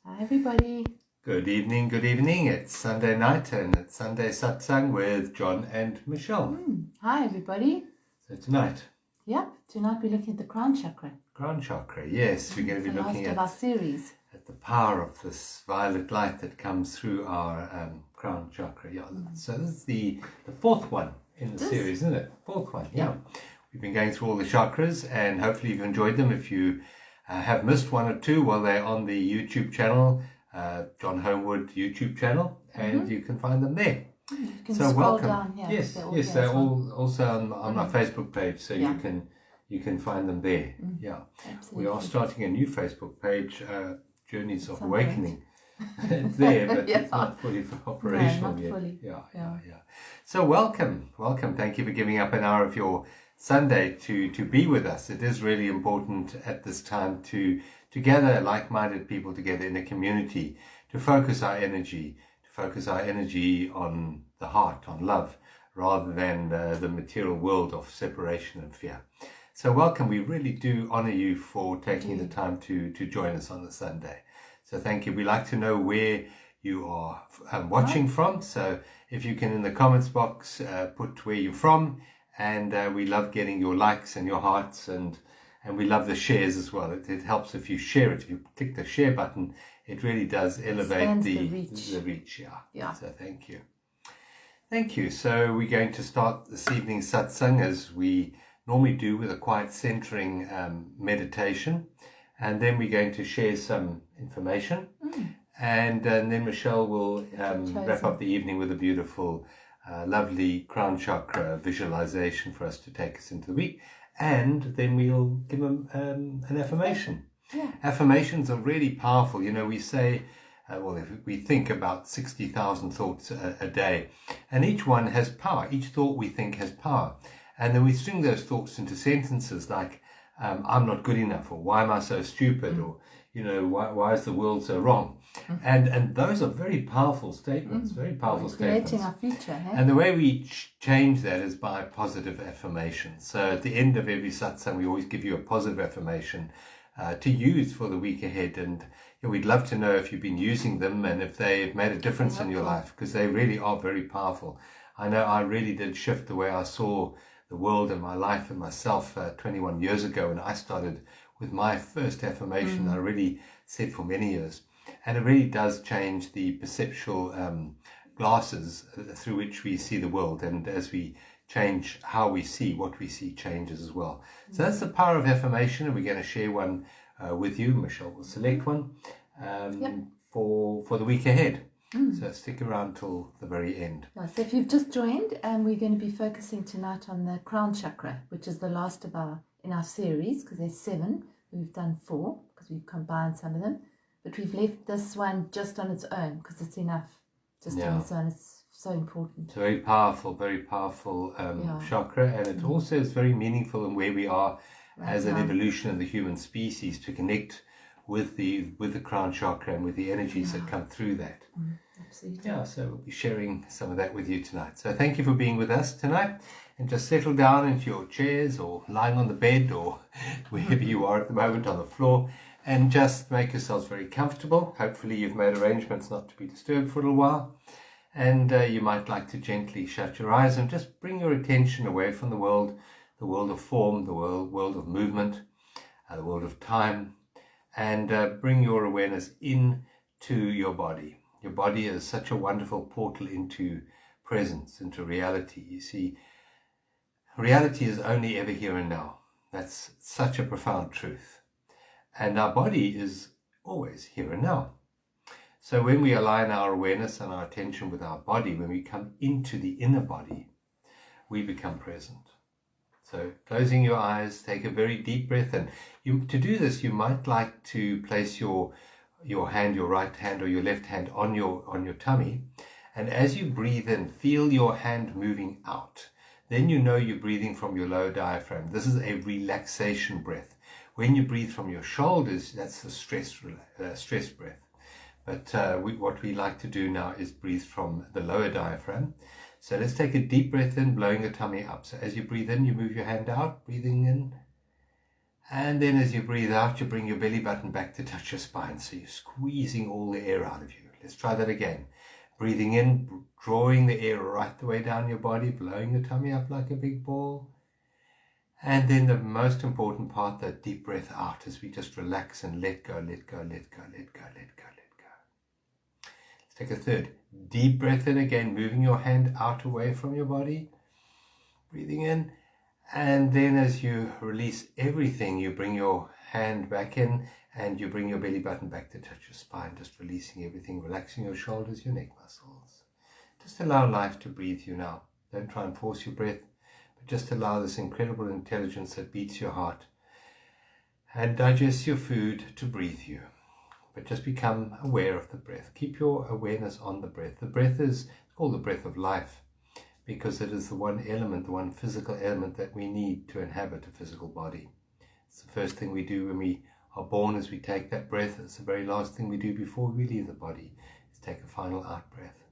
Hi everybody. Good evening, good evening. It's Sunday night and it's Sunday Satsang with John and Michelle. Hi everybody. So tonight, Tonight we're looking at the crown chakra. Crown Chakra, yes. We're going to be looking at our series. At the power of this violet light that comes through our Crown Chakra. Yeah. So this is the fourth one in the series, isn't it? Fourth one, yeah. We've been going through all the chakras and hopefully you've enjoyed them. If you have missed one or two, well, they're on the YouTube channel, John Homewood YouTube channel, and you can find them there. You can so scroll welcome. Down. Yeah, yes, they're all also on our Facebook page, so you can find them there. Yeah, absolutely. We are starting a new Facebook page, Journeys of Awakening. It's there, but it's not fully operational yet. Fully. Yeah. So welcome. Thank you for giving up an hour of your Sunday to be with us. It is really important at this time to gather like-minded people together in a community, to focus our energy on the heart, on love, rather than the material world of separation and fear. So welcome. We really do honor you for taking the time to join us on the Sunday. So thank you. We like to know where you are watching from. So if you can in the comments box put where you're from, and we love getting your likes and your hearts, and we love the shares as well. It helps if you share it. If you click the share button, it really does elevate the reach. Yeah. So thank you. So we're going to start this evening's satsang as we normally do, with a quiet centering meditation, and then we're going to share some information, and then Michelle will wrap up the evening with a beautiful lovely crown chakra visualization for us to take us into the week, and then we'll give them an affirmation. Affirmations are really powerful. You know, we say if we think about 60,000 thoughts a day, and each one has power. Each thought we think has power. And then we string those thoughts into sentences like, I'm not good enough, or why am I so stupid, or, you know, why is the world so wrong? And those are very powerful statements, Creating our future. Hey? And the way we change that is by positive affirmation. So at the end of every satsang, we always give you a positive affirmation to use for the week ahead. And we'd love to know if you've been using them and if they've made a difference in your life, because they really are very powerful. I know I really did shift the way I saw the world and my life and myself 21 years ago when I started with my first affirmation I really said for many years. And it really does change the perceptual glasses through which we see the world. And as we change how we see, what we see changes as well. So that's the power of affirmation, and we're going to share one with you. Michelle will select one for the week ahead. So stick around till the very end. So if you've just joined, we're going to be focusing tonight on the crown chakra, which is the last of in our series, because there's 7. We've done 4 because we've combined some of them, but we've left this one just on its own because it's enough. Just on its own, it's so important. It's a very powerful chakra, and it also is very meaningful in where we are as an evolution of the human species, to connect with the crown chakra and with the energies that come through that. Absolutely. Yeah, so we'll be sharing some of that with you tonight. So thank you for being with us tonight, and just settle down into your chairs or lying on the bed or wherever you are at the moment, on the floor, and just make yourselves very comfortable. Hopefully you've made arrangements not to be disturbed for a little while, and you might like to gently shut your eyes and just bring your attention away from the world of form, the world of movement, the world of time, and bring your awareness into your body. Your body is such a wonderful portal into presence, into reality. You see, reality is only ever here and now. That's such a profound truth. And our body is always here and now. So when we align our awareness and our attention with our body, when we come into the inner body, we become present. So closing your eyes, take a very deep breath, and to do this, you might like to place your hand, your right hand or your left hand on your tummy, and as you breathe in, feel your hand moving out. Then you know you're breathing from your lower diaphragm. This is a relaxation breath. When you breathe from your shoulders, that's the stress breath. But what we like to do now is breathe from the lower diaphragm. So let's take a deep breath in, blowing the tummy up. So as you breathe in, you move your hand out, breathing in, And then as you breathe out, you bring your belly button back to touch your spine. So you're squeezing all the air out of you. Let's try that again. Breathing in, drawing the air right the way down your body, blowing your tummy up like a big ball. And then the most important part, that deep breath out, as we just relax and let go, let go, let go, let go, let go, let go. Let's take a third. Deep breath in again, moving your hand out away from your body. Breathing in. And then as you release everything, you bring your hand back in and you bring your belly button back to touch your spine, just releasing everything, relaxing your shoulders, your neck muscles. Just allow life to breathe you now. Don't try and force your breath. Just allow this incredible intelligence that beats your heart and digests your food to breathe you. But just become aware of the breath. Keep your awareness on the breath. The breath is called the breath of life because it is the one element, the one physical element that we need to inhabit a physical body. It's the first thing we do when we are born is we take that breath. It's the very last thing we do before we leave the body is take a final out breath.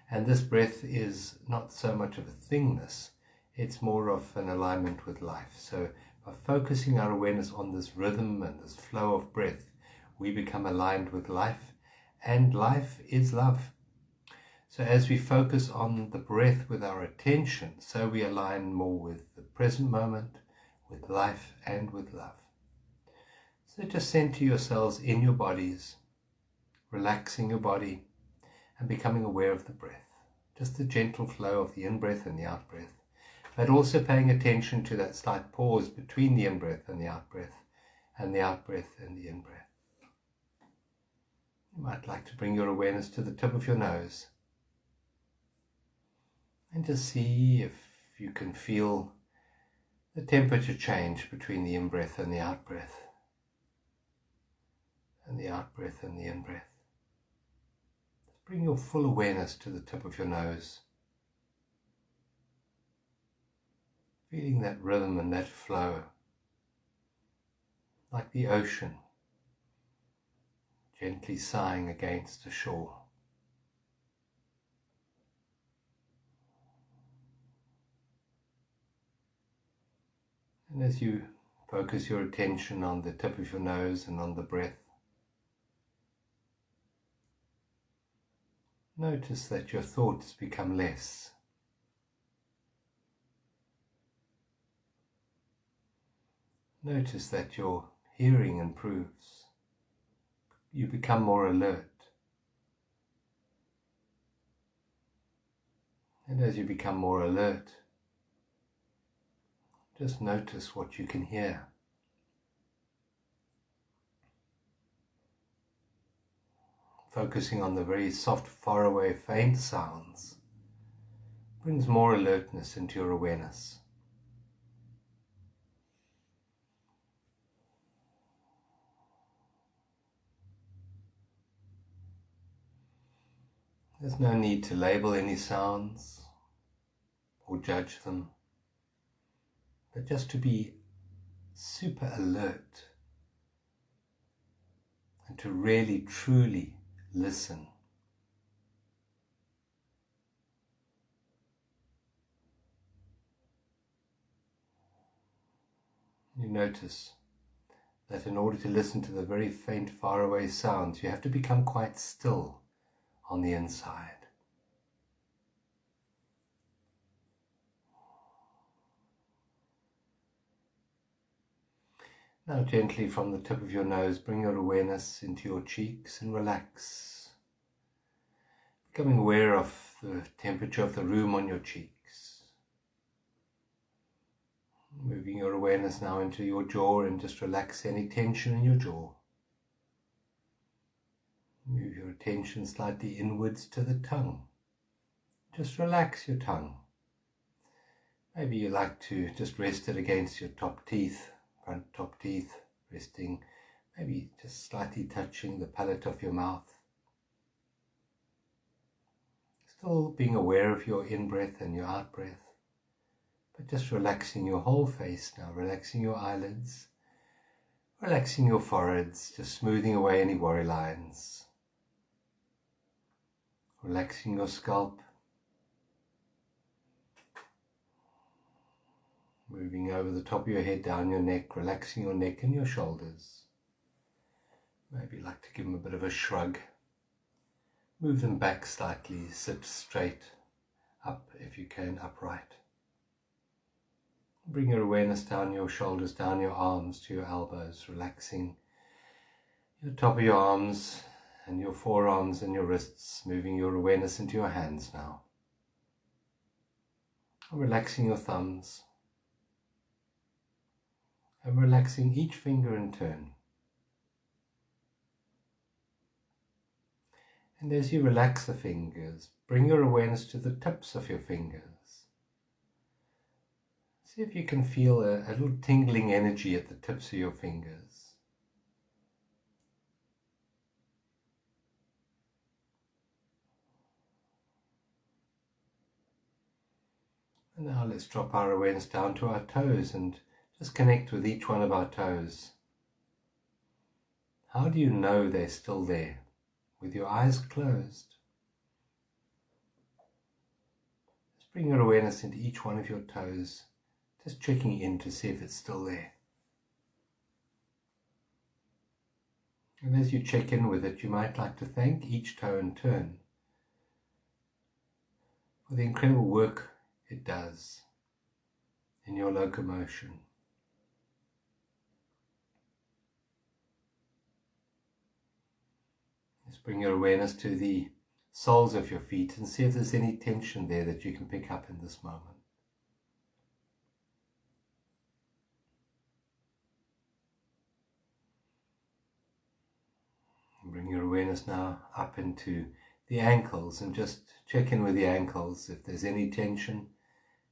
And this breath is not so much of a thingness. It's more of an alignment with life. So by focusing our awareness on this rhythm and this flow of breath, we become aligned with life, and life is love. So as we focus on the breath with our attention, so we align more with the present moment, with life and with love. So just center yourselves in your bodies, relaxing your body and becoming aware of the breath. Just the gentle flow of the in-breath and the out-breath. But also paying attention to that slight pause between the in-breath and the out-breath, and the out-breath and the in-breath. You might like to bring your awareness to the tip of your nose and just see if you can feel the temperature change between the in-breath and the out-breath, and the out-breath and the in-breath. Just bring your full awareness to the tip of your nose. Feeling that rhythm and that flow, like the ocean, gently sighing against the shore. And as you focus your attention on the tip of your nose and on the breath, notice that your thoughts become less. Notice that your hearing improves. You become more alert. And as you become more alert, just notice what you can hear. Focusing on the very soft, faraway, faint sounds brings more alertness into your awareness. There's no need to label any sounds or judge them, but just to be super alert and to really truly listen. You notice that in order to listen to the very faint, faraway sounds, you have to become quite still on the inside. Now gently from the tip of your nose, bring your awareness into your cheeks and relax. Becoming aware of the temperature of the room on your cheeks. Moving your awareness now into your jaw and just relax any tension in your jaw. Move your attention slightly inwards to the tongue. Just relax your tongue. Maybe you like to just rest it against your top teeth, front top teeth, resting, maybe just slightly touching the palate of your mouth. Still being aware of your in-breath and your out-breath, but just relaxing your whole face now, relaxing your eyelids, relaxing your foreheads, just smoothing away any worry lines. Relaxing your scalp, Moving over the top of your head, down your neck, relaxing your neck and your shoulders. Maybe like to give them a bit of a shrug. Move them back slightly, sit straight, up if you can, upright. Bring your awareness down your shoulders, down your arms to your elbows, relaxing your top of your arms and your forearms and your wrists, moving your awareness into your hands now. Relaxing your thumbs and relaxing each finger in turn. And as you relax the fingers, bring your awareness to the tips of your fingers. See if you can feel a little tingling energy at the tips of your fingers. And now let's drop our awareness down to our toes and just connect with each one of our toes. How do you know they're still there? With your eyes closed. Just bring your awareness into each one of your toes, just checking in to see if it's still there. And as you check in with it, you might like to thank each toe in turn for the incredible work it does in your locomotion. Just bring your awareness to the soles of your feet and see if there's any tension there that you can pick up in this moment. And bring your awareness now up into the ankles and just check in with the ankles. If there's any tension,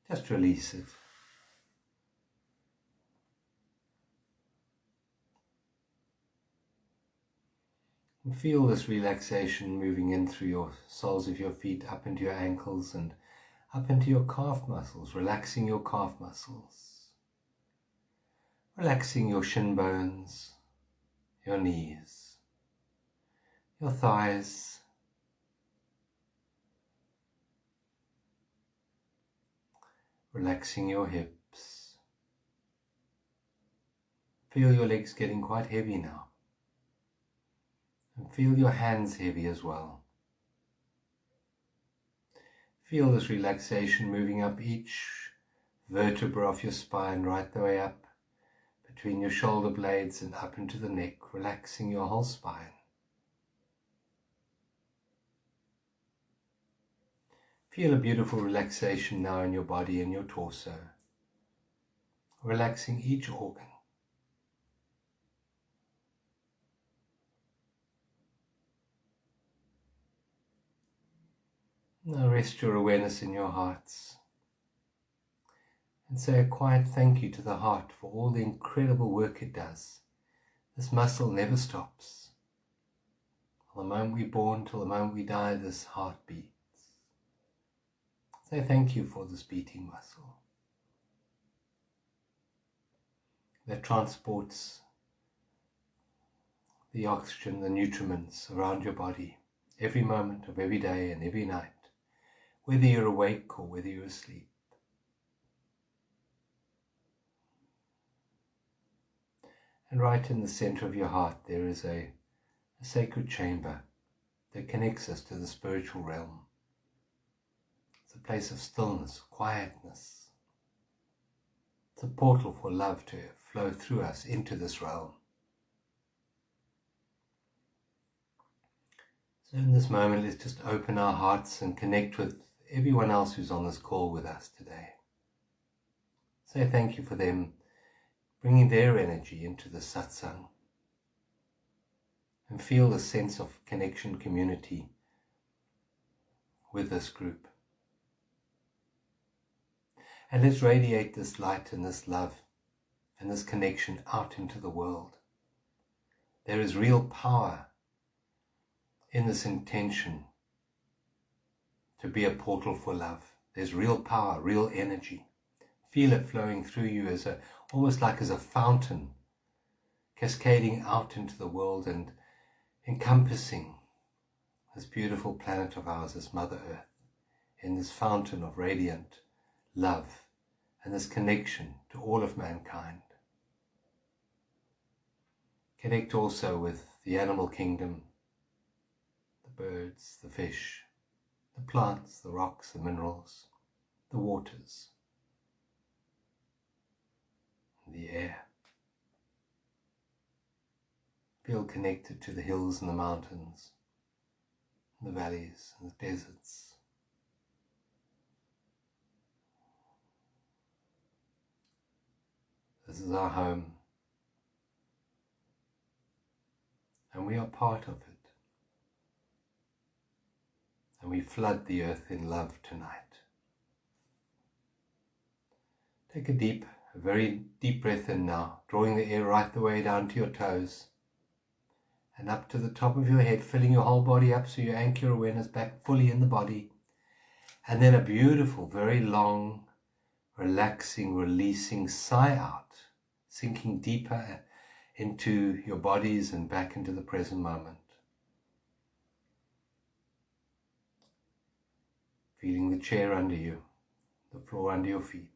just release it. And feel this relaxation moving in through your soles of your feet, up into your ankles and up into your calf muscles, relaxing your calf muscles, relaxing your shin bones, your knees, your thighs, relaxing your hips. Feel your legs getting quite heavy now. And feel your hands heavy as well. Feel this relaxation moving up each vertebra of your spine, right the way up between your shoulder blades and up into the neck, relaxing your whole spine. Feel a beautiful relaxation now in your body and your torso, relaxing each organ. Now rest your awareness in your hearts and say a quiet thank you to the heart for all the incredible work it does. This muscle never stops. From the moment we're born till the moment we die, this heart beats. Say thank you for this beating muscle that transports the oxygen, the nutriments around your body every moment of every day and every night, whether you're awake or whether you're asleep. And right in the center of your heart there is a sacred chamber that connects us to the spiritual realm. It's a place of stillness, quietness. It's a portal for love to flow through us into this realm. So in this moment, let's just open our hearts and connect with everyone else who's on this call with us today. Say thank you for them bringing their energy into the satsang, and feel the sense of connection, community with this group. And let's radiate this light and this love and this connection out into the world. There is real power in this intention to be a portal for love. There's real power, real energy. Feel it flowing through you as almost like as a fountain, cascading out into the world and encompassing this beautiful planet of ours, this Mother Earth, in this fountain of radiant love and this connection to all of mankind. Connect also with the animal kingdom, the birds, the fish, the plants, the rocks, the minerals, the waters, the air. Feel connected to the hills and the mountains, the valleys and the deserts. This is our home, and we are part of it. And we flood the earth in love tonight. Take a very deep breath in now, drawing the air right the way down to your toes and up to the top of your head, filling your whole body up so you anchor your awareness back fully in the body. And then a beautiful, very long, relaxing, releasing sigh out, sinking deeper into your bodies and back into the present moment. Feeling the chair under you, the floor under your feet.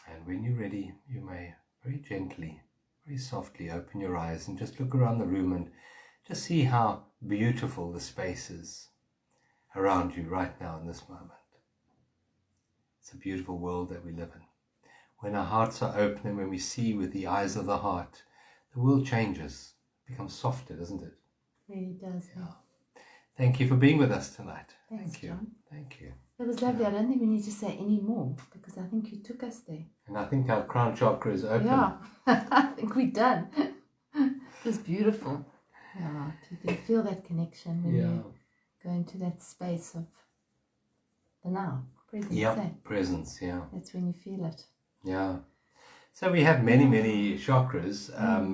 And when you're ready, you may very gently, very softly open your eyes and just look around the room and just see how beautiful the space is around you right now in this moment. It's a beautiful world that we live in. When our hearts are open and when we see with the eyes of the heart, the world changes, becomes softer, doesn't it? It really does. Yeah. Thank you for being with us tonight. Thanks, Thank you. John. Thank you. It was lovely. I don't think we need to say any more because I think you took us there. And I think our crown chakra is open. Yeah, I think we're done. It was beautiful. Yeah, to feel that connection when you go into that space of the now, presence. Yeah, presence, yeah. That's when you feel it. Yeah. So we have many chakras,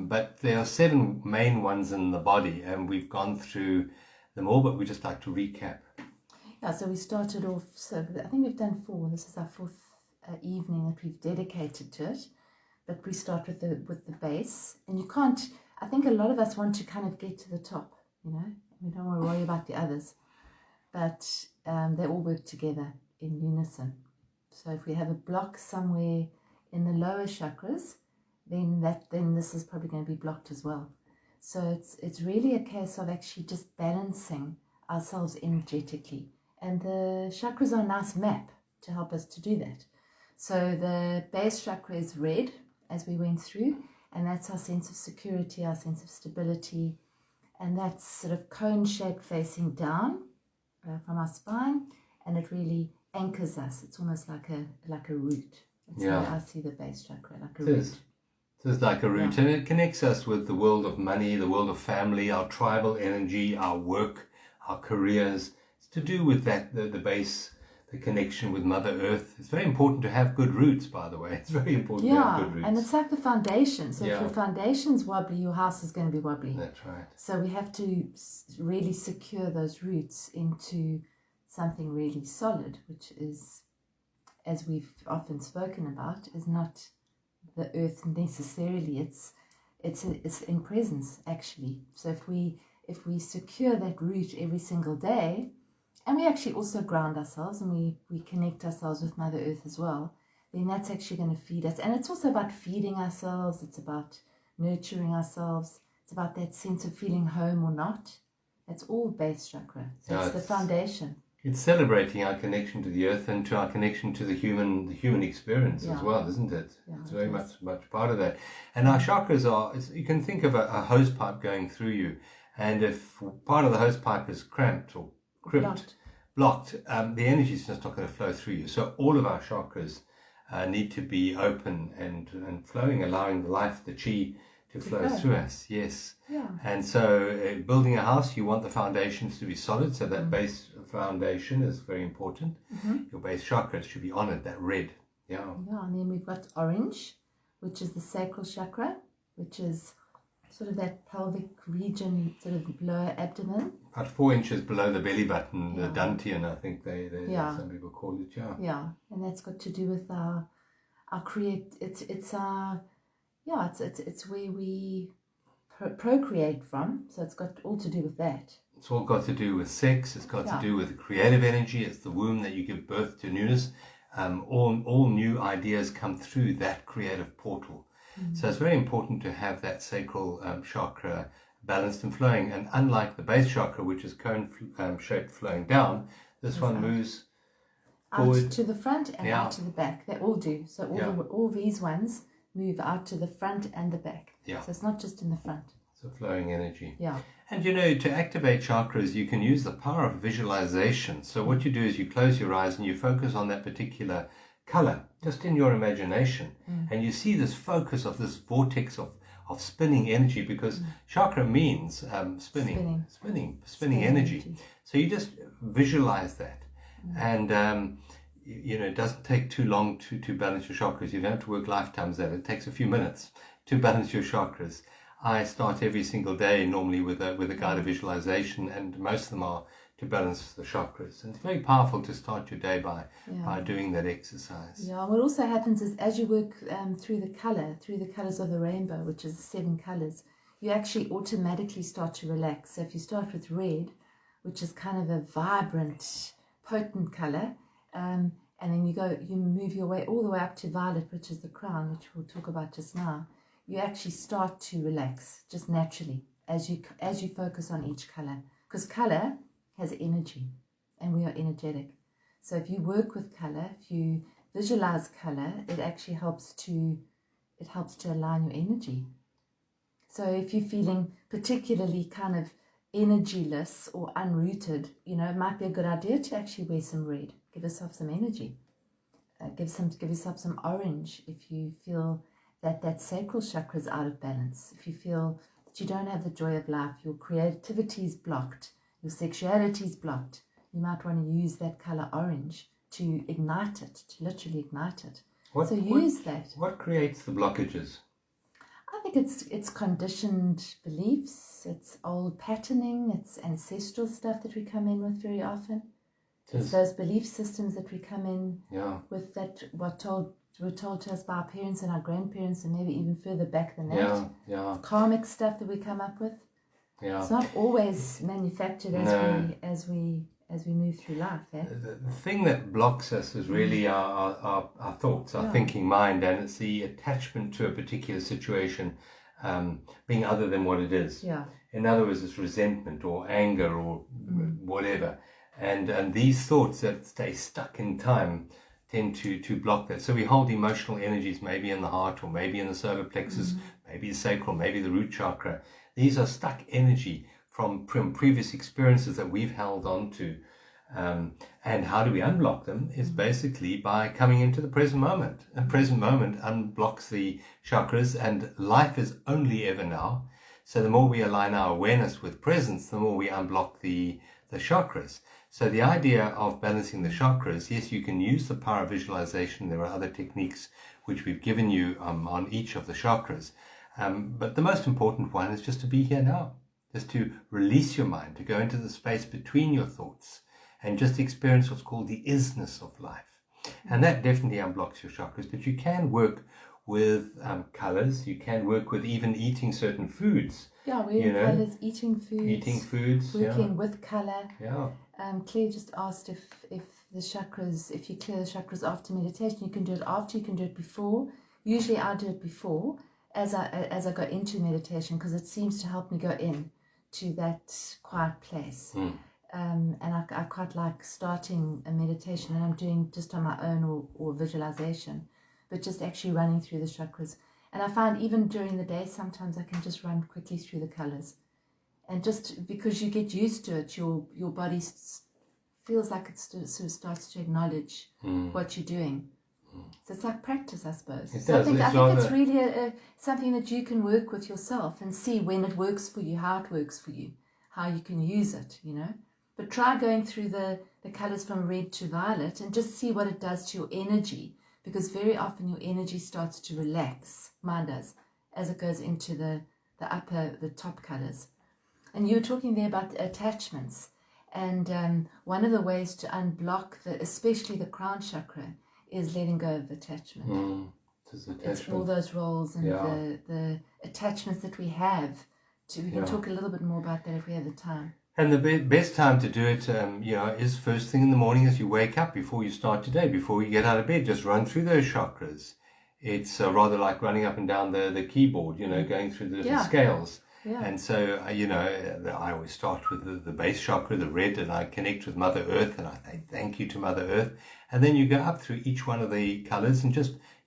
but there are 7 main ones in the body, and we've gone through them all, but we just like to recap. Yeah, so we started off, so I think we've done 4. This is our 4th evening that we've dedicated to it. But we start with the base. And you can't, I think a lot of us want to kind of get to the top, you know. We don't want to worry about the others. But they all work together in unison. So if we have a block somewhere in the lower chakras, then this is probably going to be blocked as well. So it's really a case of actually just balancing ourselves energetically. And the chakras are a nice map to help us to do that. So the base chakra is red, as we went through, and that's our sense of security, our sense of stability, and that's sort of cone-shaped facing down from our spine, and it really anchors us. It's almost like a root. That's how I see the base chakra, like a root. So it's like a root, and it connects us with the world of money, the world of family, our tribal energy, our work, our careers. It's to do with that, the base, the connection with Mother Earth. It's very important to have good roots, by the way. It's very important to have good roots. And it's like the foundation. So if your foundation's wobbly, your house is going to be wobbly. That's right. So we have to really secure those roots into something really solid, which is, as we've often spoken about, is not the earth necessarily. It's in presence, actually. So if we secure that root every single day, and we actually also ground ourselves and we connect ourselves with Mother Earth as well, then that's actually going to feed us. And it's also about feeding ourselves. It's about nurturing ourselves. It's about that sense of feeling home or not. That's all base chakra. So it's the foundation. It's celebrating our connection to the earth and to our connection to the human experience as well, isn't it? Yeah, it's very much part of that. And our chakras you can think of a hose pipe going through you, and if part of the hose pipe is cramped or blocked, the energy is just not going to flow through you. So all of our chakras need to be open and flowing, allowing the life, the chi, to flow through us. Yes. Yeah. And so building a house, you want the foundations to be solid, so that base foundation is very important. Your base chakra should be honored, that red. Yeah, and then we've got orange, which is the sacral chakra, which is sort of that pelvic region, sort of lower abdomen. About 4 inches below the belly button, the dantian, I think some people call it. Yeah, and that's got to do with our it's where we procreate from, so it's got all to do with that. It's all got to do with sex, it's got to do with creative energy, it's the womb that you give birth to newness, all new ideas come through that creative portal. So it's very important to have that sacral chakra balanced and flowing. And unlike the base chakra, which is cone shaped flowing down, this one moves forward out to the front and out to the back. They all do. So all these ones move out to the front and the back. Yeah. So it's not just in the front. It's a flowing energy. Yeah. And you know, to activate chakras, you can use the power of visualization. So what you do is you close your eyes and you focus on that particular color, just in your imagination. And you see this focus of this vortex of spinning energy, because chakra means spinning energy. So you just visualize that. And, you know, it doesn't take too long to balance your chakras. You don't have to work lifetimes at it. It takes a few minutes to balance your chakras. I start every single day normally with a guided visualization, and most of them are to balance the chakras. And it's very powerful to start your day by doing that exercise. Yeah, what also happens is as you work through the colors of the rainbow, which is 7 colors, you actually automatically start to relax. So if you start with red, which is kind of a vibrant, potent color, and then you move your way all the way up to violet, which is the crown, which we'll talk about just now. You actually start to relax just naturally as you focus on each color, because color has energy and we are energetic. So if you work with color, if you visualize color, it actually helps to align your energy. So if you're feeling particularly kind of energyless or unrooted, you know, it might be a good idea to actually wear some red. Give yourself some energy. Give yourself some orange if you feel that sacral chakra is out of balance. If you feel that you don't have the joy of life, your creativity is blocked, your sexuality is blocked, you might want to use that color orange to ignite it, to literally ignite it. Use that. What creates the blockages? I think it's conditioned beliefs, it's old patterning, it's ancestral stuff that we come in with very often. It's those belief systems that we come in with that were told to us by our parents and our grandparents, and maybe even further back than that. Karmic stuff that we come up with. It's not always manufactured as we move through life. The thing that blocks us is really our thoughts, our thinking mind, and it's the attachment to a particular situation being other than what it is. In other words, it's resentment or anger or whatever. And these thoughts that stay stuck in time tend to block that. So we hold emotional energies maybe in the heart, or maybe in the solar plexus, maybe the sacral, maybe the root chakra. These are stuck energy from previous experiences that we've held on to. And how do we unblock them is basically by coming into the present moment. And present moment unblocks the chakras, and life is only ever now. So the more we align our awareness with presence, the more we unblock the chakras. So the idea of balancing the chakras, yes, you can use the power of visualization. There are other techniques which we've given you on each of the chakras. But the most important one is just to be here now, just to release your mind, to go into the space between your thoughts and just experience what's called the isness of life. And that definitely unblocks your chakras. But you can work with colors. You can work with even eating certain foods. Wearing colors, eating foods, working with color. Claire just asked if the chakras, if you clear the chakras after meditation, you can do it after, you can do it before. Usually I do it before as I go into meditation, because it seems to help me go in to that quiet place. And I quite like starting a meditation, and I'm doing just on my own or visualization, but just actually running through the chakras. And I find even during the day, sometimes I can just run quickly through the colors. And just because you get used to it, your body feels like it sort of starts to acknowledge what you're doing. So it's like practice, I suppose. I think it's really something that you can work with yourself and see when it works for you, how it works for you, how you can use it, you know. But try going through the colors from red to violet and just see what it does to your energy, because very often your energy starts to relax, mine does, as it goes into the top colors. And you were talking there about attachments, and one of the ways to unblock especially the crown chakra is letting go of attachment. It's all those roles and the attachments that we have. We can talk a little bit more about that if we have the time. And the best time to do it, is first thing in the morning as you wake up, before you start your day, before you get out of bed. Just run through those chakras. It's rather like running up and down the keyboard, going through the different scales. Yeah. And so, I always start with the base chakra, the red, and I connect with Mother Earth, and I say thank you to Mother Earth. And then you go up through each one of the colors, and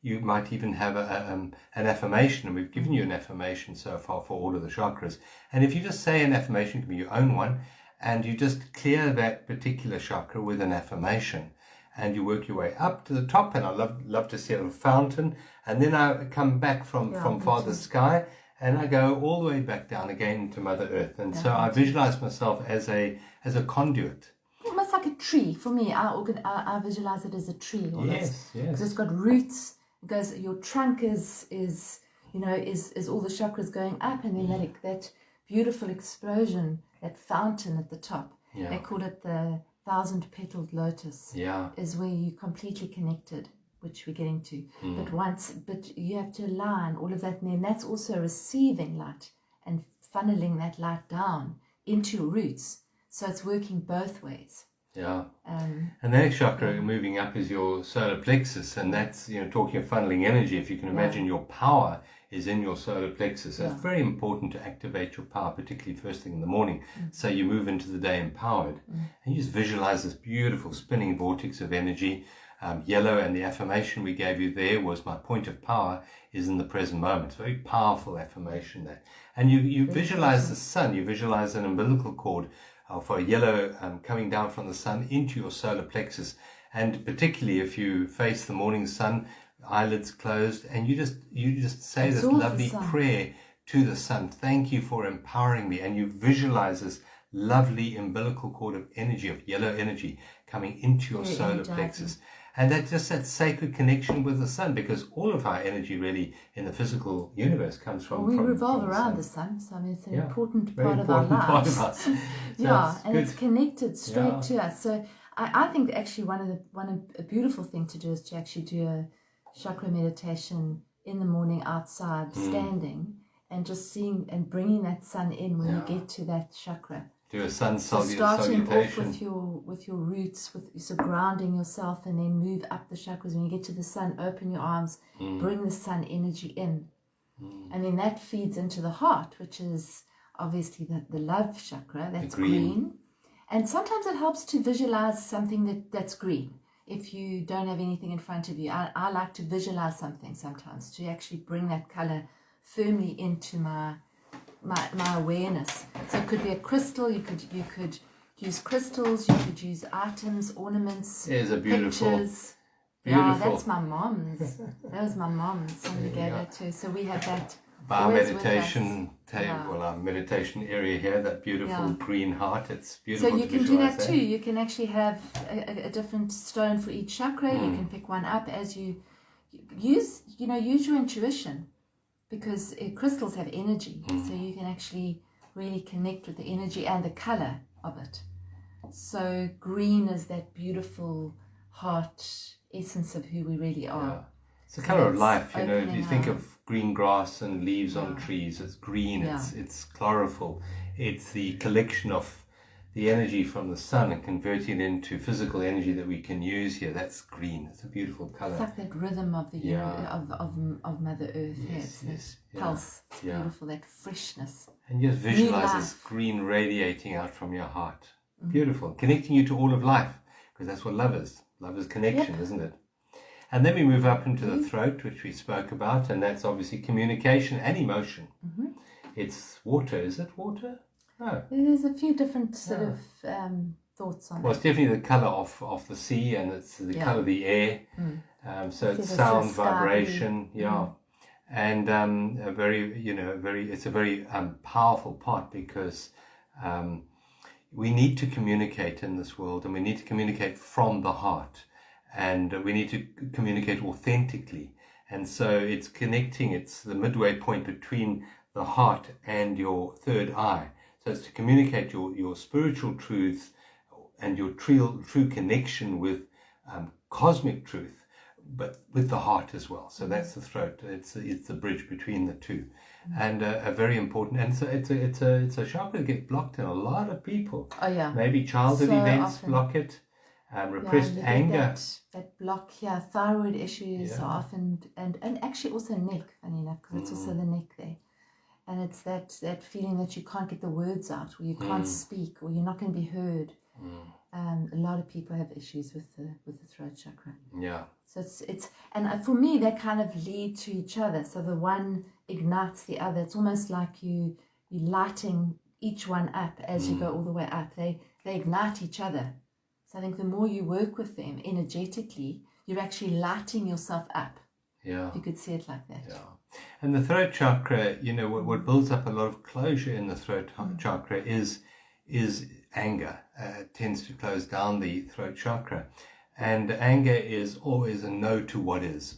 you might even have an affirmation, and we've given you an affirmation so far for all of the chakras. And if you just say an affirmation, it can be your own one, and you just clear that particular chakra with an affirmation, and you work your way up to the top. And I love to see a little fountain, and then I come back from Father Sky, and I go all the way back down again to Mother Earth. And so I visualize myself as a conduit. Almost like a tree. For me, I visualize it as a tree. Yes. Because it's got roots. It goes. Your trunk is all the chakras going up, and then that beautiful explosion, that fountain at the top. Yeah. They call it the 1,000-petaled lotus. Yeah. Is where you're completely connected, which we're getting to. But you have to align all of that, and then that's also receiving light and funneling that light down into your roots. So it's working both ways. Yeah. And the next chakra moving up is your solar plexus, and that's, talking of funneling energy. If you can imagine, your power is in your solar plexus. So it's very important to activate your power, particularly first thing in the morning. So you move into the day empowered. And you just visualize this beautiful spinning vortex of energy. Yellow, and the affirmation we gave you there was, my point of power is in the present moment. It's a very powerful affirmation there. And you visualize the sun. You visualize an umbilical cord for a yellow coming down from the sun into your solar plexus. And particularly if you face the morning sun, eyelids closed, and you just say this lovely prayer to the sun. Thank you for empowering me. And you visualize this lovely umbilical cord of energy, of yellow energy, coming into your solar plexus. And that's just that sacred connection with the sun, because all of our energy really in the physical universe comes from. We revolve around the sun, so it's an important part of our lives. Part of us. So it's connected straight to us. So I think actually a beautiful thing to do is to actually do a chakra meditation in the morning outside, standing, and just seeing and bringing that sun in when you get to that chakra. Do a sun starting salutation. off with your roots, so grounding yourself, and then move up the chakras. When you get to the sun, open your arms, bring the sun energy in, and then that feeds into the heart, which is obviously the love chakra. That's green. And sometimes it helps to visualize something that's green. If you don't have anything in front of you, I like to visualize something sometimes to actually bring that color firmly into my awareness. So it could be a crystal. You could use crystals. You could use items, ornaments. There's a beautiful. Pictures. Yeah, that's my mom's. That was my mom's. Somebody gave that to. So we have that. Our meditation table, our meditation area here. That beautiful green heart. It's beautiful. So you can do that too. You can actually have a different stone for each chakra. You can pick one up as you use. Use your intuition. Because crystals have energy, so you can actually really connect with the energy and the color of it. So green is that beautiful heart essence of who we really are. Yeah. It's the color of life. If you think of green grass and leaves on trees, it's green. It's chlorophyll. It's the collection of the energy from the sun and converting it into physical energy that we can use here. That's green. It's a beautiful color. It's like that rhythm of the of Mother Earth. It's pulse. It's beautiful, that freshness. And just visualize this green radiating out from your heart. Beautiful. Connecting you to all of life, because that's what love is. Love is connection, isn't it? And then we move up into the throat, which we spoke about, and that's obviously communication and emotion. It's water. Is it water? No. There's a few different sort of thoughts on it. Well, it's definitely the colour of the sea, and it's the colour of the air. So it's sound, vibration, and it's a very powerful part, because we need to communicate in this world, and we need to communicate from the heart, and we need to communicate authentically. And so it's connecting. It's the midway point between the heart and your third eye. So it's to communicate your spiritual truths and your true connection with cosmic truth, but with the heart as well. So that's the throat. It's the bridge between the two. and a very important. And so it's a chakra that gets blocked in a lot of people. Oh yeah. Maybe childhood So events often. block it. Repressed you get anger. that block here. Thyroid issues Yeah. are often, and actually also neck, funny enough, because it's also the neck there. And it's that feeling that you can't get the words out, or you can't speak, or you're not going to be heard. A lot of people have issues with the throat chakra. Yeah. So it's and for me, they kind of lead to each other. So the one ignites the other. It's almost like you lighting each one up as you go all the way up. They ignite each other. So I think the more you work with them energetically, you're actually lighting yourself up. Yeah. If you could see it like that. Yeah. And the throat chakra, you know, what builds up a lot of closure in the throat chakra is anger. It tends to close down the throat chakra. And anger is always a no to what is,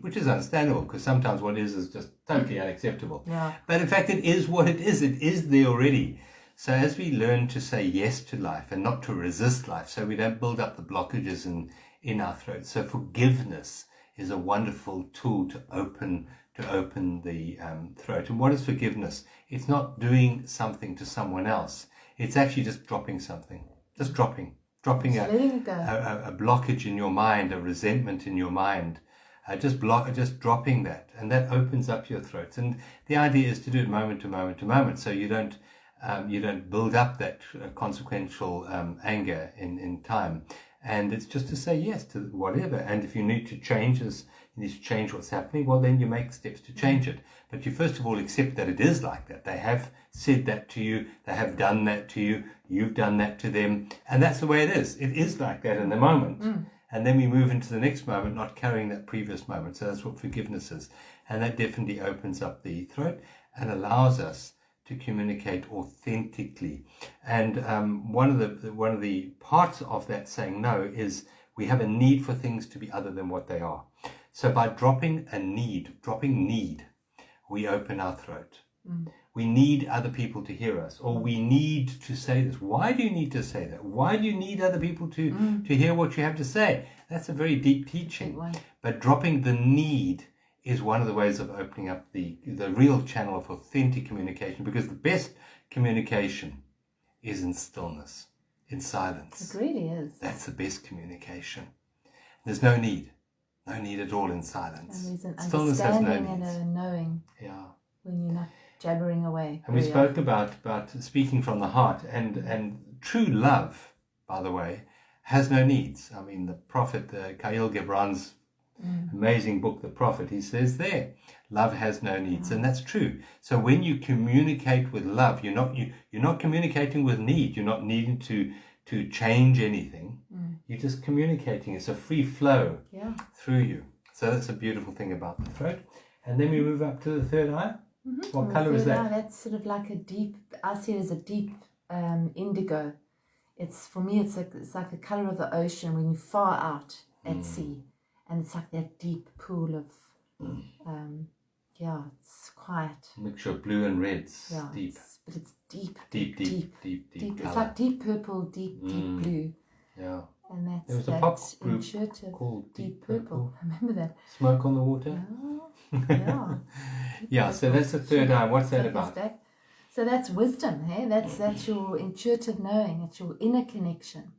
which is understandable, because sometimes what is just totally unacceptable. Yeah. But in fact, it is what it is. It is there already. So as we learn to say yes to life and not to resist life, so we don't build up the blockages in our throat. So forgiveness is a wonderful tool to open the throat. And what is forgiveness? It's not doing something to someone else. It's actually just dropping something. Just dropping a blockage in your mind, a resentment in your mind. Just dropping that, and that opens up your throat. And the idea is to do it moment to moment to moment, so you don't build up that consequential anger in time. And it's just to say yes to whatever. And if you need to change what's happening, well, then you make steps to change it. But you first of all accept that it is like that. They have said that to you. They have done that to you. You've done that to them. And that's the way it is. It is like that in the moment. And then we move into the next moment, not carrying that previous moment. So that's what forgiveness is. And that definitely opens up the throat and allows us to communicate authentically. And one of the parts of that saying no is we have a need for things to be other than what they are. So by dropping need, we open our throat. We need other people to hear us, or we need to say this. Why do you need to say that? Why do you need other people to hear what you have to say? That's a very deep teaching. But dropping the need is one of the ways of opening up the real channel of authentic communication, because the best communication is in stillness, in silence. It really is. That's the best communication. There's no need at all in silence. And there's an Stillness has no understanding needs. and a knowing. Yeah. When you're not jabbering away. And we spoke about speaking from the heart, and true love, by the way, has no needs. I mean, the prophet, Khalil Gibran's amazing book, The Prophet, he says there, love has no needs, and that's true. So when you communicate with love, you're not communicating with need. You're not needing to change anything. You're just communicating. It's a free flow through you. So that's a beautiful thing about the throat. And then we move up to the third eye. What color is that? That's sort of like a deep, I see it as a deep indigo. For me, it's like the color of the ocean when you're far out at sea. And it's like that deep pool of, it's quiet. A mixture of blue and reds. Yeah, Deep. But it's deep. Deep. It's like deep purple, deep blue. Yeah. And that's there was a pop group intuitive called deep purple. I remember that. Smoke on the Water. Yeah. Yeah, so that's the third eye. What's that about? So that's wisdom, hey? That's your intuitive knowing. It's your inner connection.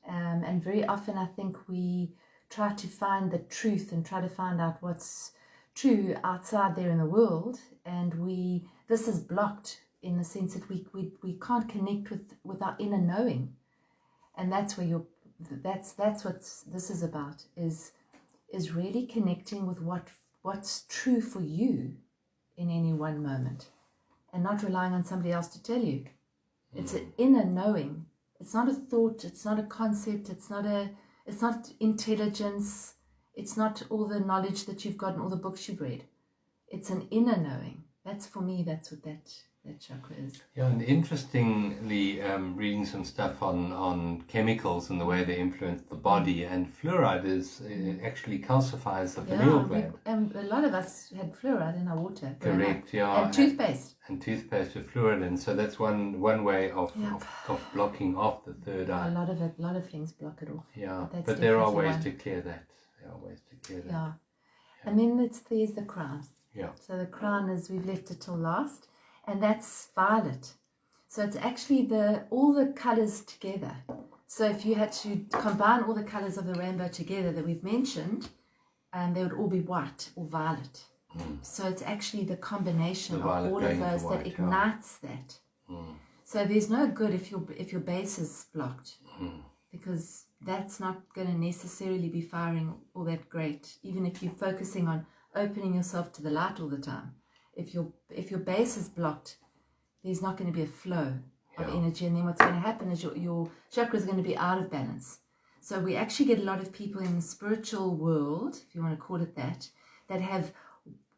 And very often I think we try to find the truth and try to find out what's true outside there in the world, and this is blocked in the sense that we can't connect with our inner knowing. And that's where that's what this is about, is really connecting with what's true for you in any one moment, and not relying on somebody else to tell you. It's an inner knowing. It's not a thought, it's not a concept, it's not intelligence, it's not all the knowledge that you've got and all the books you've read. It's an inner knowing. For me, that's what that chakra is. Yeah, and interestingly, reading some stuff on chemicals and the way they influence the body, and fluoride actually calcifies the pineal gland. A lot of us had fluoride in our water. Correct, yeah. And toothpaste. And toothpaste with fluoride in. So that's one way of blocking off the third eye. A lot of things block it off. Yeah, but there are ways to clear that. Yeah. And then there's the crown. Yeah. So the crown is, we've left it till last, and that's violet. So it's actually all the colors together. So if you had to combine all the colors of the rainbow together that we've mentioned, they would all be white or violet. So it's actually the combination of all of those that ignites that. So there's no good if your base is blocked, because that's not going to necessarily be firing all that great, even if you're focusing on opening yourself to the light all the time. If your base is blocked, there's not going to be a flow of energy, and then what's going to happen is your chakra is going to be out of balance. So we actually get a lot of people in the spiritual world, if you want to call it that have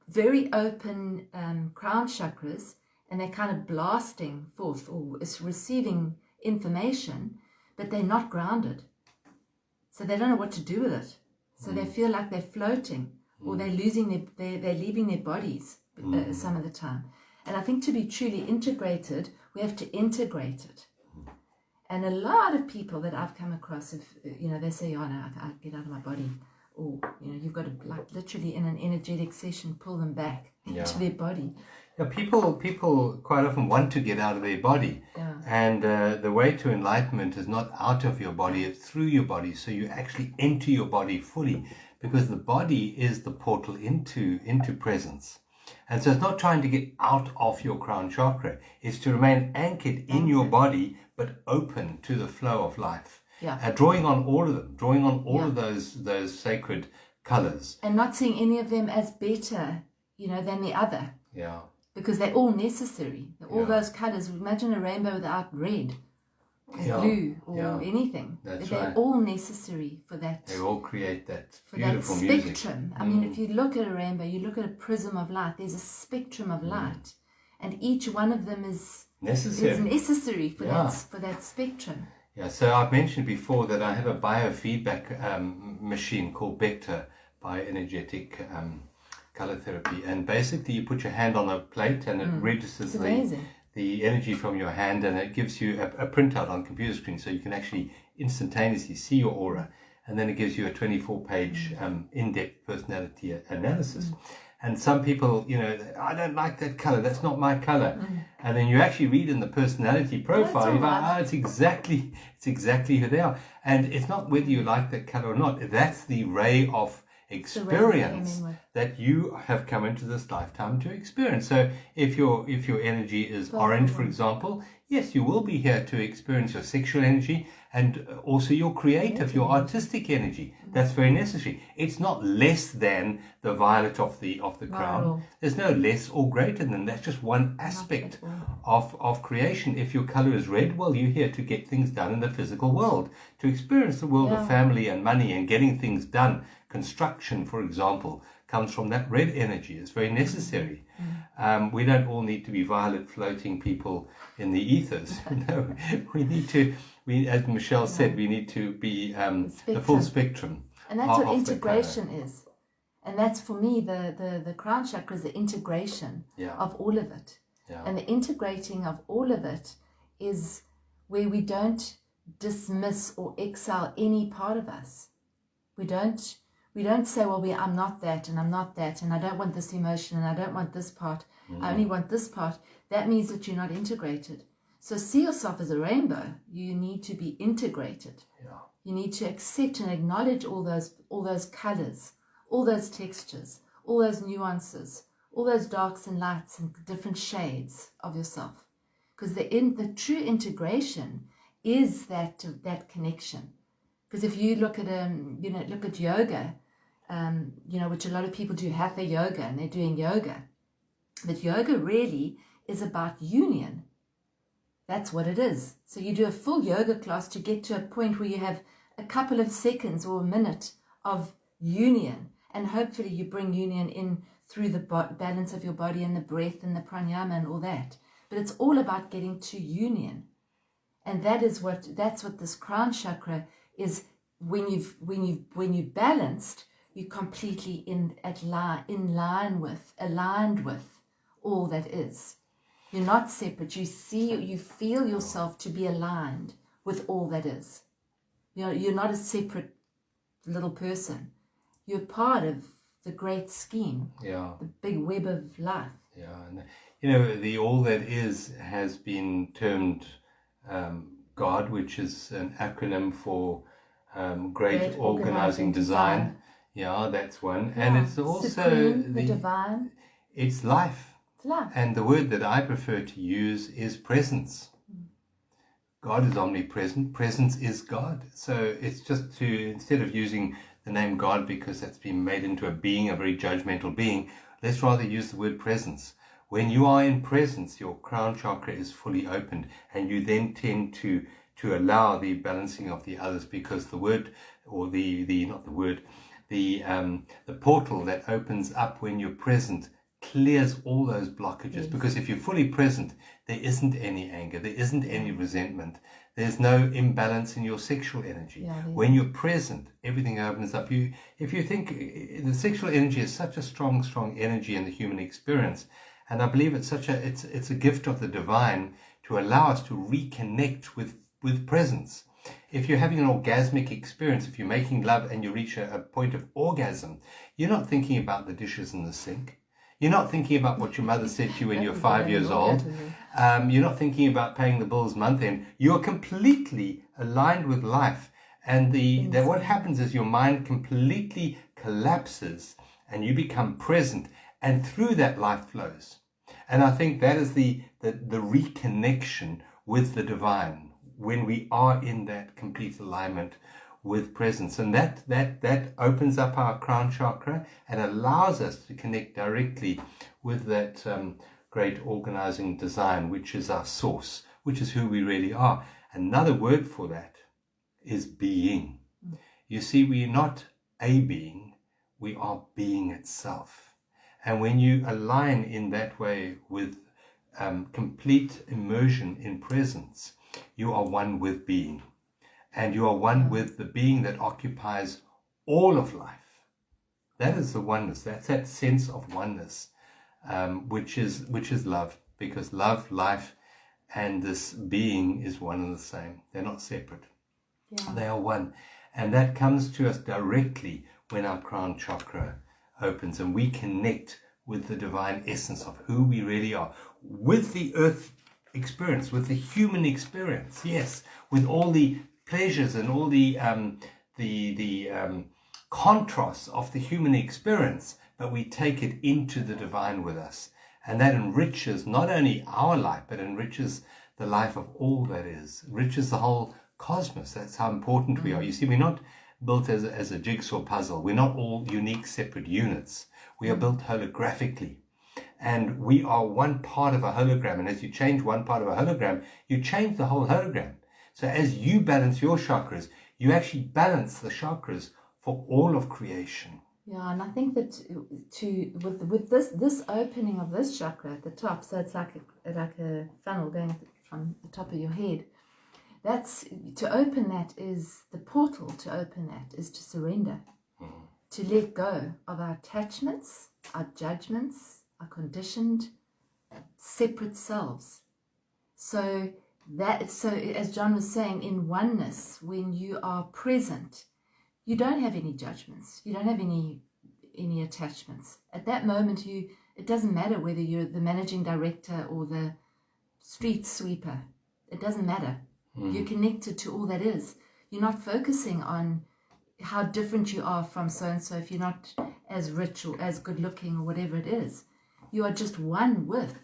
very open crown chakras, and they're kind of blasting forth or is receiving information, but they're not grounded. So they don't know what to do with it. So they feel like they're floating, or they're leaving their bodies some of the time. And I think to be truly integrated, we have to integrate it. And a lot of people that I've come across, they say, oh no, I get out of my body. Or, you've got to, like, literally in an energetic session, pull them back into their body. Yeah, people quite often want to get out of their body. Yeah. And the way to enlightenment is not out of your body, it's through your body. So you actually enter your body fully, because the body is the portal into presence. And so it's not trying to get out of your crown chakra. It's to remain anchored in your body, but open to the flow of life. Yeah. Drawing on all of them, drawing on all of those sacred colors. And not seeing any of them as better, than the other. Yeah. Because they're all necessary. All those colors. Imagine a rainbow without red or blue or anything. They're all necessary for that. They all create that for beautiful that music. Spectrum. I mean, if you look at a rainbow, you look at a prism of light. There's a spectrum of light, and each one of them is necessary for that spectrum. Yeah. So I've mentioned before that I have a biofeedback machine called Vector, bioenergetic color therapy, and basically you put your hand on a plate and it registers the energy from your hand, and it gives you a printout on computer screen, so you can actually instantaneously see your aura, and then it gives you a 24-page in-depth personality analysis. And some people, I don't like that color, that's not my color. And then you actually read in the personality profile, you're like, it's exactly who they are. And it's not whether you like that color or not, that's the ray of experience that you have come into this lifetime to experience. So if your energy is orange, for example, yes, you will be here to experience your sexual energy and also your creative, your artistic energy. That's very necessary. It's not less than the violet of the crown. There's no less or greater than. That's just one aspect of creation. If your color is red, well, you're here to get things done in the physical world, to experience the world of family and money and getting things done. Construction, for example, comes from that red energy. It's very necessary. We don't all need to be violet floating people in the ethers. No, we need to, as Michelle said, we need to be the full spectrum. And that's what integration is. And that's, for me, the crown chakra is the integration of all of it. Yeah. And the integrating of all of it is where we don't dismiss or exile any part of us. We don't say, well, I'm not that, and I'm not that, and I don't want this emotion, and I don't want this part. I only want this part. That means that you're not integrated. So see yourself as a rainbow. You need to be integrated. Yeah. You need to accept and acknowledge all those colors, all those textures, all those nuances, all those darks and lights and different shades of yourself. Because the true integration is that connection. Because if you look at yoga, which a lot of people do hatha yoga, and they're doing yoga, but yoga really is about union. That's what it is. So you do a full yoga class to get to a point where you have a couple of seconds or a minute of union, and hopefully you bring union in through the balance of your body and the breath and the pranayama and all that. But it's all about getting to union, and that's what this crown chakra is. When you've balanced, you're completely aligned with all that is. You're not separate. You feel yourself to be aligned with all that is. You're not a separate little person. You're part of the great scheme, Yeah. the big web of life. Yeah. And, you know, the all that is has been termed God, which is an acronym for Great Organizing Design. Yeah, that's one. Yeah. And it's also Supreme, the divine. It's life. It's life. And the word that I prefer to use is presence. God is omnipresent. Presence is God. So it's just to, instead of using the name God because that's been made into a being, a very judgmental being, let's rather use the word presence. When you are in presence, your crown chakra is fully opened, and you then tend to allow the balancing of the others, because the word, or the portal that opens up when you're present clears all those blockages. Yes. Because if you're fully present, there isn't any anger, there isn't any resentment, there's no imbalance in your sexual energy. Yeah, when you're present, everything opens up. If you think the sexual energy is such a strong energy in the human experience, and I believe it's a gift of the divine to allow us to reconnect with presence. If you're having an orgasmic experience, if you're making love and you reach a point of orgasm, you're not thinking about the dishes in the sink. You're not thinking about what your mother said to you when you're 5 years old. You're not thinking about paying the bills month end. You're completely aligned with life. And what happens is your mind completely collapses and you become present. And through that, life flows. And I think that is the reconnection with the divine, when we are in that complete alignment with presence. And that opens up our crown chakra and allows us to connect directly with that great organizing design, which is our source, which is who we really are. Another word for that is being. You see, we're not a being, we are being itself. And when you align in that way with complete immersion in presence, you are one with being. And you are one with the being that occupies all of life. That is the oneness. That's that sense of oneness, which is love. Because love, life, and this being is one and the same. They're not separate. Yeah. They are one. And that comes to us directly when our crown chakra opens and we connect with the divine essence of who we really are, with the earth experience, with the human experience, yes, with all the pleasures and all the contrasts of the human experience, but we take it into the divine with us. And that enriches not only our life, but enriches the life of all that is, enriches the whole cosmos. That's how important we are. You see, we're not built as a jigsaw puzzle. We're not all unique, separate units. We are built holographically. And we are one part of a hologram. And as you change one part of a hologram, you change the whole hologram. So as you balance your chakras, you actually balance the chakras for all of creation. Yeah, and I think that with this opening of this chakra at the top, so it's like a funnel going from the top of your head. That's to open that is the portal. To open that is to surrender, to let go of our attachments, our judgments, our conditioned, separate selves. So as John was saying, in oneness, when you are present, you don't have any judgments. You don't have any attachments. At that moment, it doesn't matter whether you're the managing director or the street sweeper. It doesn't matter. You're connected to all that is. You're not focusing on how different you are from so-and-so if you're not as rich or as good looking or whatever it is. You are just one with.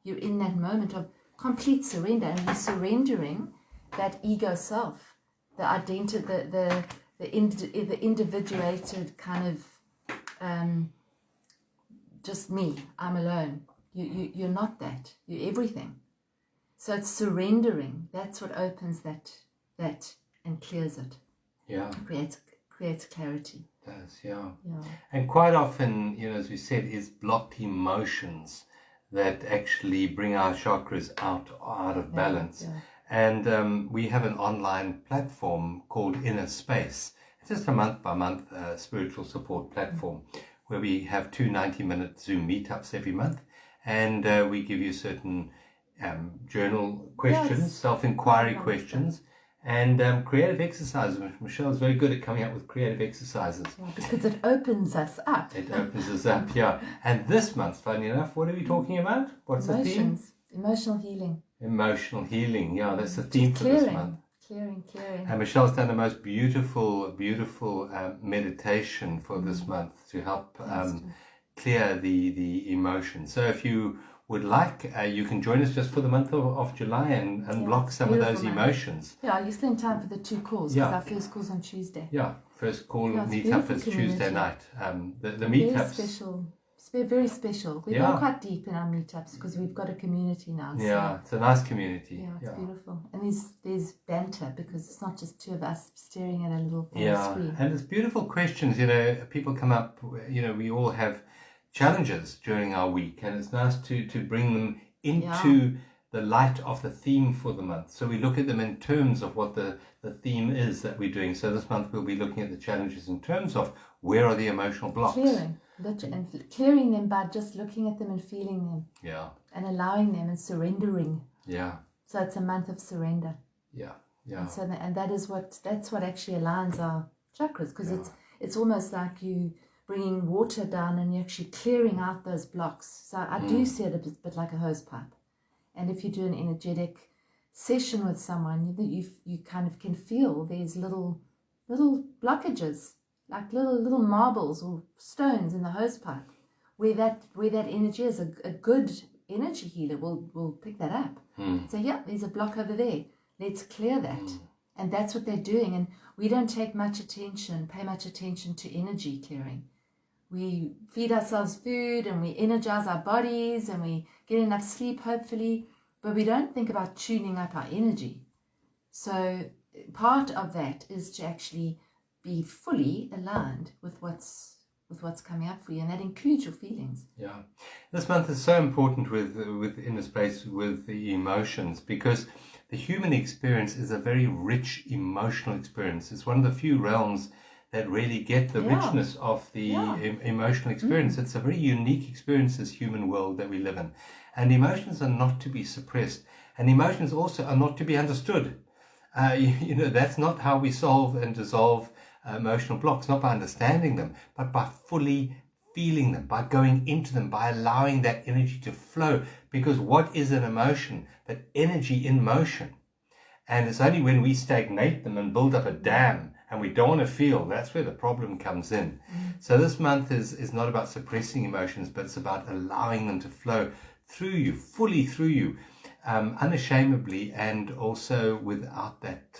You're in that moment of complete surrender, and you're surrendering that ego self, the identity, the individuated kind of just me. I'm alone. You're not that. You're everything. So it's surrendering. That's what opens that and clears it. Yeah. Creates clarity. It does, yeah. And quite often, as we said, is blocked emotions that actually bring our chakras out of balance. Yeah. And we have an online platform called Inner Space. It's just a month-by-month spiritual support platform where we have 2 90-minute Zoom meetups every month, and we give you certain journal questions, self-inquiry questions, And creative exercises. Michelle is very good at coming up with creative exercises. Yeah, because it opens us up. It opens us up, yeah. And this month, funny enough, what are we talking about? What's the theme? Emotions. Emotional healing. Emotional healing, yeah, that's the theme for this month. Clearing. And Michelle's done the most beautiful meditation for this month to help clear the emotions. So if you would like, you can join us just for the month of July and unblock some of those emotions. Yeah, you still in time for the 2 calls, because our first call's on Tuesday. Yeah, first call meetup is Tuesday night. The meetups. Very special. We go quite deep in our meetups because we've got a community now. So. Yeah, it's a nice community. Yeah, it's beautiful. And there's banter because it's not just 2 of us staring at a little screen. And it's beautiful questions. People come up, we all have challenges during our week, and it's nice to bring them into the light of the theme for the month. So we look at them in terms of what the theme is that we're doing. So this month we'll be looking at the challenges in terms of where are the emotional blocks. Clearing them by just looking at them and feeling them. Yeah. And allowing them and surrendering. Yeah. So it's a month of surrender. Yeah. Yeah. And so that's what actually aligns our chakras, because it's almost like you bringing water down and you're actually clearing out those blocks. So I do see it a bit like a hose pipe. And if you do an energetic session with someone, you kind of can feel there's little blockages, like little marbles or stones in the hose pipe, where that energy is. A good energy healer will pick that up. So there's a block over there. Let's clear that. And that's what they're doing. And we don't pay much attention to energy clearing. We feed ourselves food and we energize our bodies and we get enough sleep, hopefully, but we don't think about tuning up our energy. So part of that is to actually be fully aligned with what's coming up for you, and that includes your feelings. Yeah, this month is so important with inner space with the emotions, because the human experience is a very rich emotional experience. It's one of the few realms that really get the richness of the emotional experience. It's a very unique experience, this human world that we live in. And emotions are not to be suppressed. And emotions also are not to be understood. That's not how we solve and dissolve emotional blocks, not by understanding them, but by fully feeling them, by going into them, by allowing that energy to flow. Because what is an emotion but energy in motion? And it's only when we stagnate them and build up a dam and we don't want to feel, that's where the problem comes in. So this month is not about suppressing emotions, but it's about allowing them to flow through you, fully through you, unashamedly, and also without that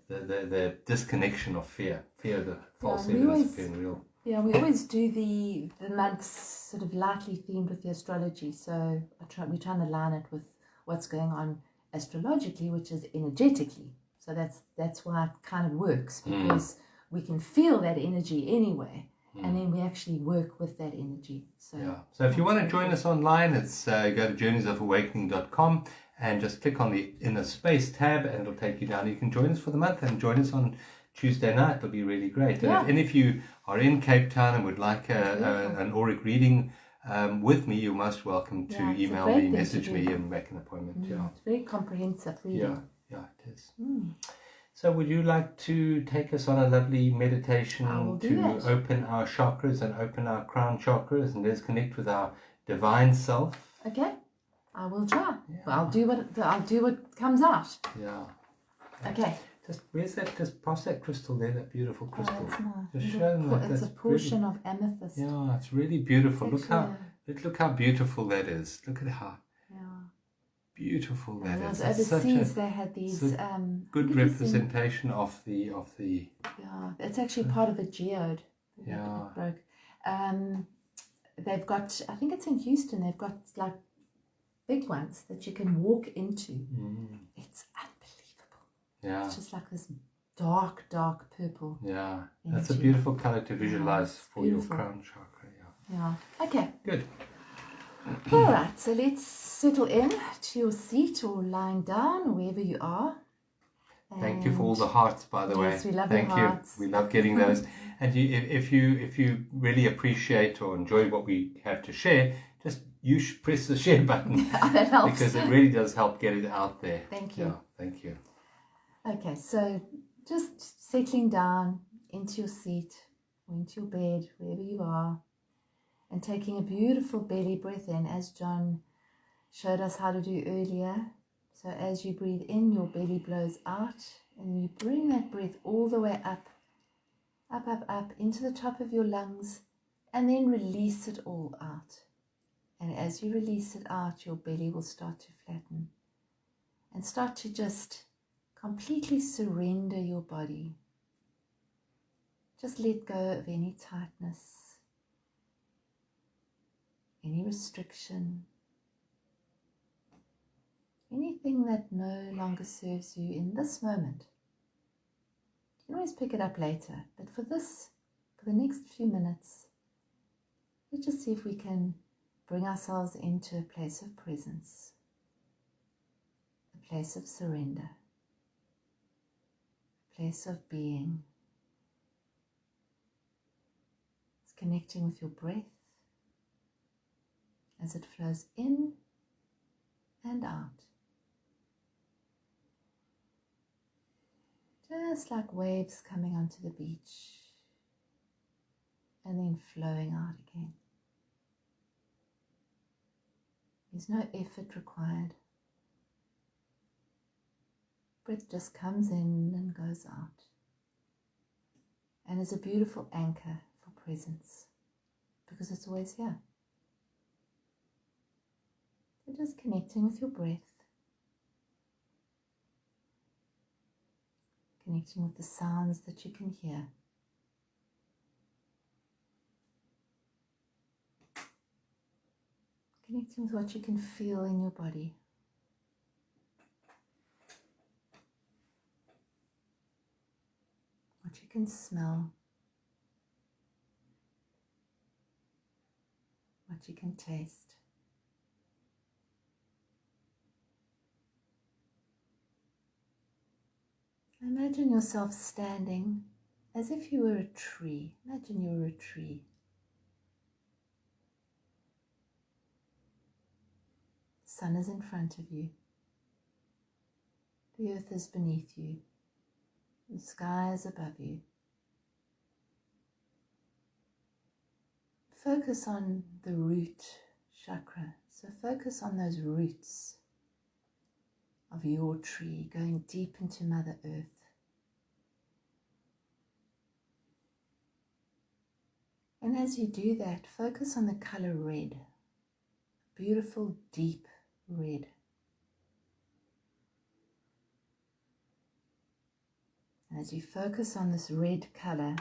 the disconnection of fear, the false evidence of being real. Yeah, we always do the months sort of lightly themed with the astrology. So we're trying to align it with what's going on astrologically, which is energetically. So that's why it kind of works, because we can feel that energy anyway, and then we actually work with that energy. So if you want to join us online, it's go to journeysofawakening.com and just click on the inner space tab and it'll take you down. You can join us for the month and join us on Tuesday night. It'll be really great. And if you are in Cape Town and would like an auric reading with me, you're most welcome to email me, message me, and make an appointment. It's very comprehensive reading. Yeah, it is. So would you like to take us on a lovely meditation to open our chakras and open our crown chakras and let's connect with our divine self? Okay, I will try. Well, I'll do what comes out. Yeah. Okay. Just pass that crystal there, that beautiful crystal. Oh, just show them that. It's a portion of amethyst. Yeah, it's really beautiful. Look how beautiful that is. Look at how beautiful that is. Overseas they had these good representation of the yeah, it's actually part of a geode. Yeah. It broke. They've got, I think it's in Houston, they've got like big ones that you can walk into. It's unbelievable. Yeah. It's just like this dark purple. Yeah. Energy. That's a beautiful color to visualize for your crown chakra. Yeah. Okay. Good. All right, so let's settle in to your seat or lying down or wherever you are. Thank you for all the hearts, by the way. Yes, we love Thank your you. hearts. We love getting those. And if you really appreciate or enjoy what we have to share, just press the share button. That helps. Because it really does help get it out there. Thank you. Yeah, thank you. Okay, so just settling down into your seat or into your bed, wherever you are, and taking a beautiful belly breath in, as John showed us how to do earlier. So as you breathe in, your belly blows out, and you bring that breath all the way up, up, up, up into the top of your lungs, and then release it all out. And as you release it out, your belly will start to flatten and start to just completely surrender your body. Just let go of any tightness, any restriction, anything that no longer serves you in this moment. You can always pick it up later, but for the next few minutes, let's just see if we can bring ourselves into a place of presence, a place of surrender, a place of being. It's connecting with your breath as it flows in and out. Just like waves coming onto the beach and then flowing out again. There's no effort required. Breath just comes in and goes out, and is a beautiful anchor for presence because it's always here. So just connecting with your breath, connecting with the sounds that you can hear. Connecting with what you can feel in your body. What you can smell. What you can taste. Imagine yourself standing as if you were a tree. Imagine you were a tree. The sun is in front of you. The earth is beneath you. The sky is above you. Focus on the root chakra. So focus on those roots of your tree going deep into Mother Earth. And as you do that, focus on the color red. Beautiful, deep red. And as you focus on this red color,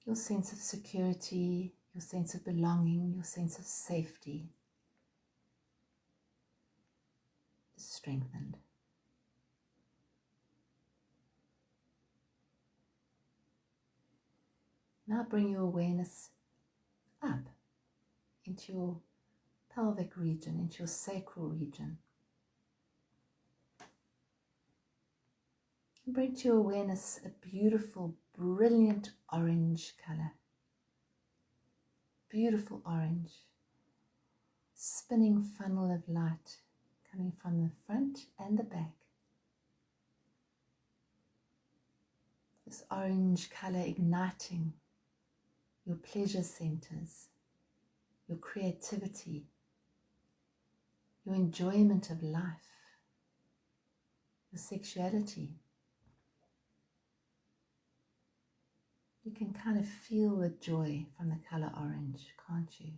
your sense of security, your sense of belonging, your sense of safety is strengthened. Now bring your awareness up into your pelvic region, into your sacral region. And bring to your awareness a beautiful, brilliant orange color. Beautiful orange. Spinning funnel of light coming from the front and the back. This orange color igniting your pleasure centers, your creativity, your enjoyment of life, your sexuality. You can kind of feel the joy from the color orange, can't you?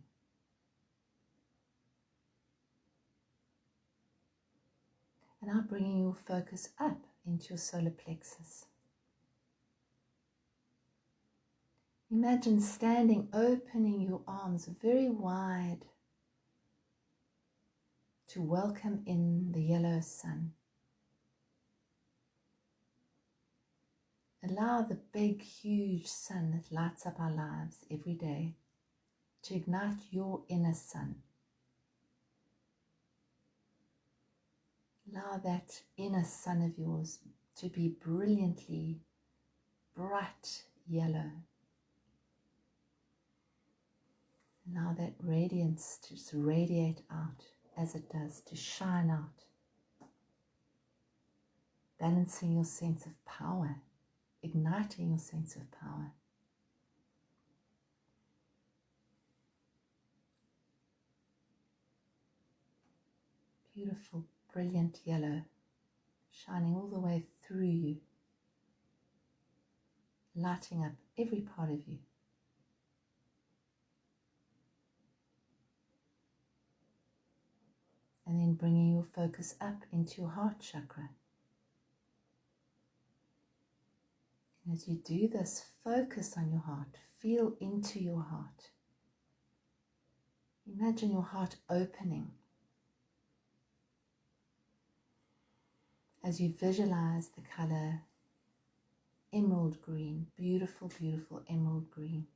And now bringing your focus up into your solar plexus. Imagine standing, opening your arms very wide to welcome in the yellow sun. Allow the big, huge sun that lights up our lives every day to ignite your inner sun. Allow that inner sun of yours to be brilliantly bright yellow. Allow that radiance to just radiate out as it does, to shine out. balancing your sense of power, igniting your sense of power. Beautiful, brilliant yellow, shining all the way through you, lighting up every part of you. And then bringing your focus up into your heart chakra. And as you do this, focus on your heart, feel into your heart. Imagine your heart opening. As you visualize the color emerald green, beautiful, beautiful emerald green.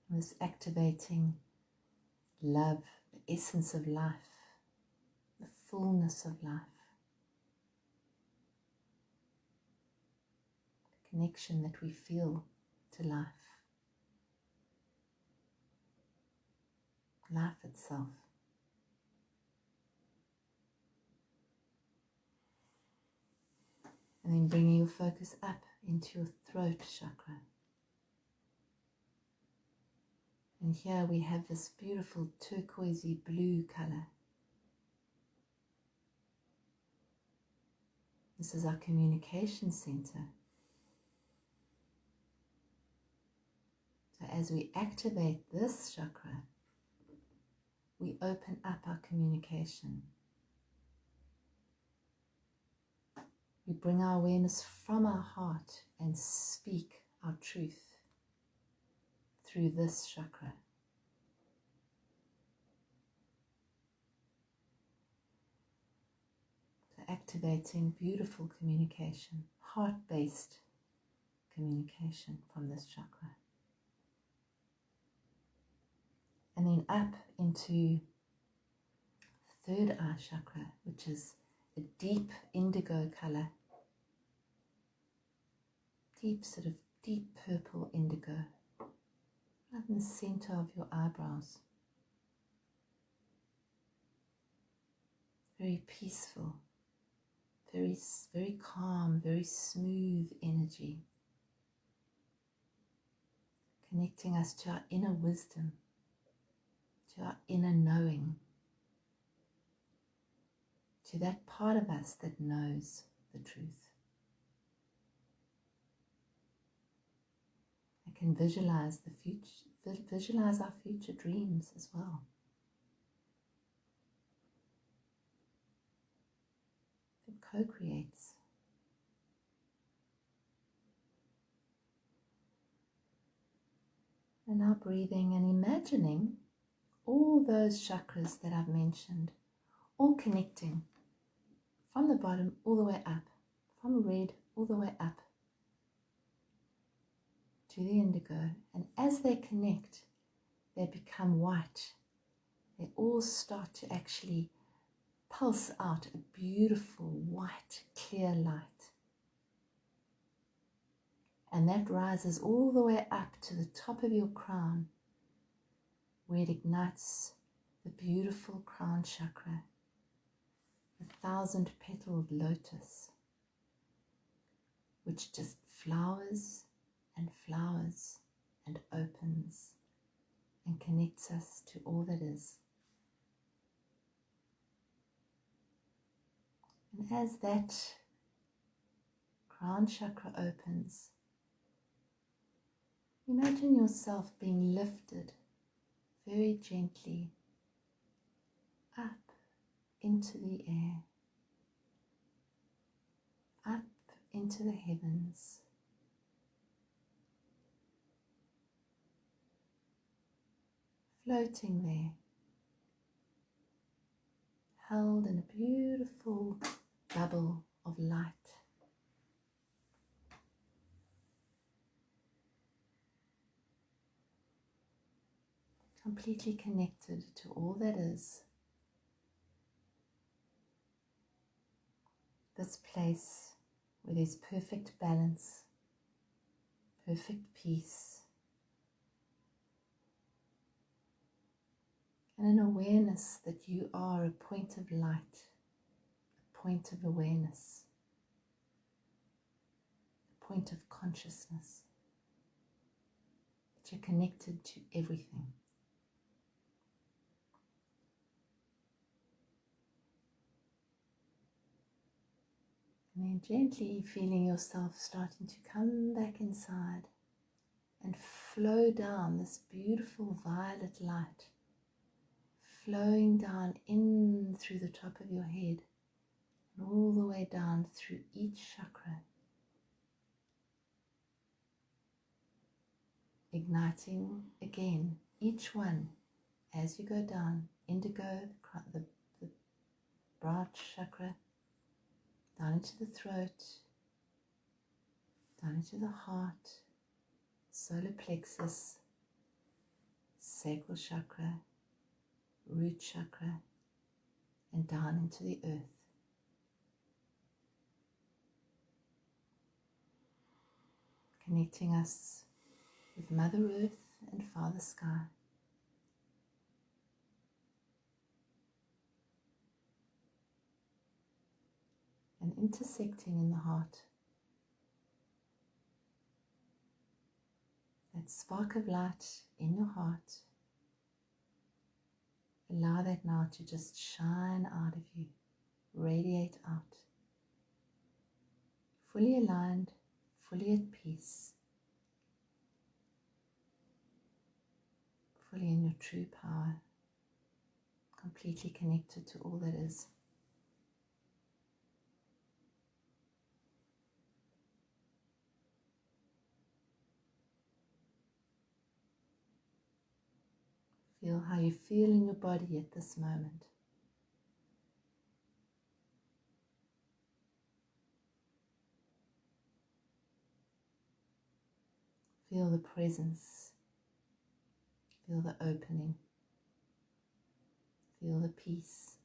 This activating love, the essence of life, the fullness of life, the connection that we feel to life, life itself. And then bringing your focus up into your throat chakra. And here we have this beautiful turquoisey blue color. This is our communication center. So as we activate this chakra, we open up our communication. We bring our awareness from our heart and speak our truth through this chakra. So activating beautiful communication, heart-based communication from this chakra. And then up into the third eye chakra, which is a deep indigo color, sort of deep purple indigo, right in the center of your eyebrows. Very peaceful, very calm, very smooth energy, connecting us to our inner wisdom, to our inner knowing, to that part of us that knows the truth. I can visualize the future, visualize our future dreams as well. It co-creates. And now breathing and imagining all those chakras that I've mentioned, all connecting from the bottom all the way up, from red all the way up to the indigo. And as they connect, they become white. They all start to actually pulse out a beautiful white, clear light. And that rises all the way up to the top of your crown, where it ignites the beautiful crown chakra, the 1,000-petaled lotus, which just flowers and flowers and opens and connects us to all that is. And as that crown chakra opens, imagine yourself being lifted very gently up into the air, up into the heavens, floating there, held in a beautiful bubble of light. Completely connected to all that is. This place where there's perfect balance, perfect peace, and an awareness that you are a point of light, a point of awareness, a point of consciousness, that you're connected to everything. And then gently feeling yourself starting to come back inside and flow down this beautiful violet light, flowing down in through the top of your head and all the way down through each chakra, igniting again each one as you go down. Indigo, the bright chakra, down into the throat, down into the heart, solar plexus, sacral chakra, root chakra, and down into the earth. Connecting us with Mother Earth and Father Sky. And intersecting in the heart. That spark of light in your heart. Allow that now to just shine out of you, radiate out. Fully aligned, fully at peace. Fully in your true power. Completely connected to all that is. Feel how you feel in your body at this moment. Feel the presence. Feel the opening. Feel the peace.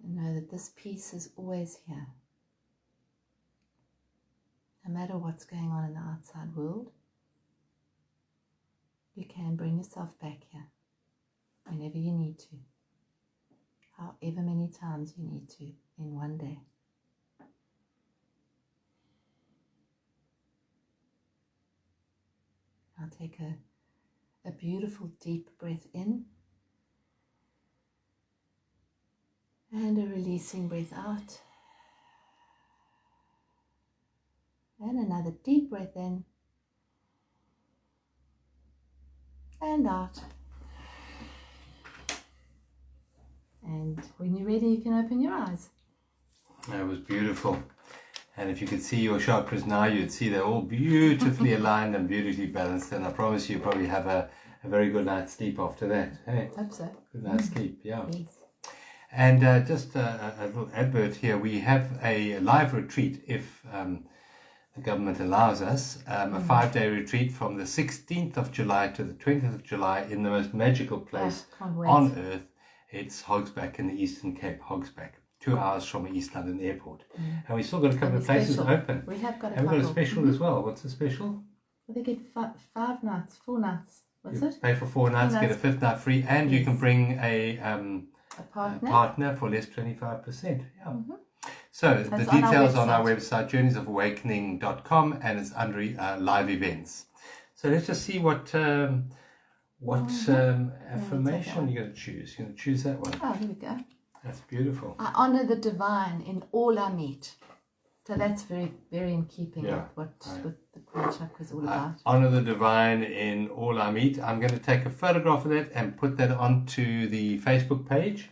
And know that this peace is always here. No matter what's going on in the outside world, you can bring yourself back here whenever you need to, however many times you need to in one day. Now take a beautiful deep breath in and a releasing breath out. And another deep breath in and out. And when you're ready, you can open your eyes. That was beautiful. And if you could see your chakras now, you'd see they're all beautifully aligned and beautifully balanced. And I promise you probably have a very good night's sleep after that. Hey, Hope so. good night's sleep, yeah. Yes. And just a little advert here. We have a live retreat if the government allows us, a 5-day retreat from the 16th of July to the 20th of July in the most magical place on earth. It's Hogsback in the Eastern Cape, Hogsback, 2 hours from East London Airport. And we still got a couple of places open. We have got a and couple. We've got a special as well. What's the special? Well, they get 5 nights, 4 nights. What's you it? Pay for 4 nights, get a 5th night free, and you can bring a partner for less 25%. Yeah. So the details on our website, journeysofawakening.com, and it's under live events. So let's just see what affirmation you're going to choose. You're going to choose that one. Oh, here we go. That's beautiful. I honor the divine in all I meet. So that's very, very in keeping with what the Crown Chakra is all about. Honor the divine in all I meet. I'm going to take a photograph of that and put that onto the Facebook page.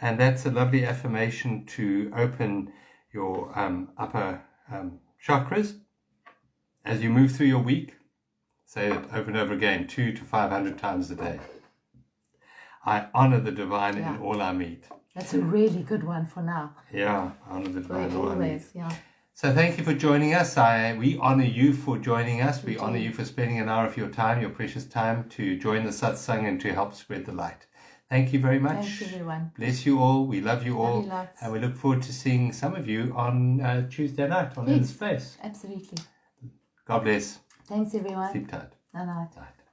And that's a lovely affirmation to open your upper chakras. As you move through your week, say it over and over again, 200 to 500 times a day. I honor the divine in all I meet. That's a really good one for now. Yeah, honor the divine in all I meet. Yeah. So thank you for joining us. We honor you for joining us. We honor you for spending an hour of your time, your precious time, to join the Satsang and to help spread the light. Thank you very much. Thanks, everyone. Bless you all. We love you all. Love you lots. And we look forward to seeing some of you on Tuesday night on Earth's Face. Absolutely. God bless. Thanks, everyone. Sleep tight. Night night. Night.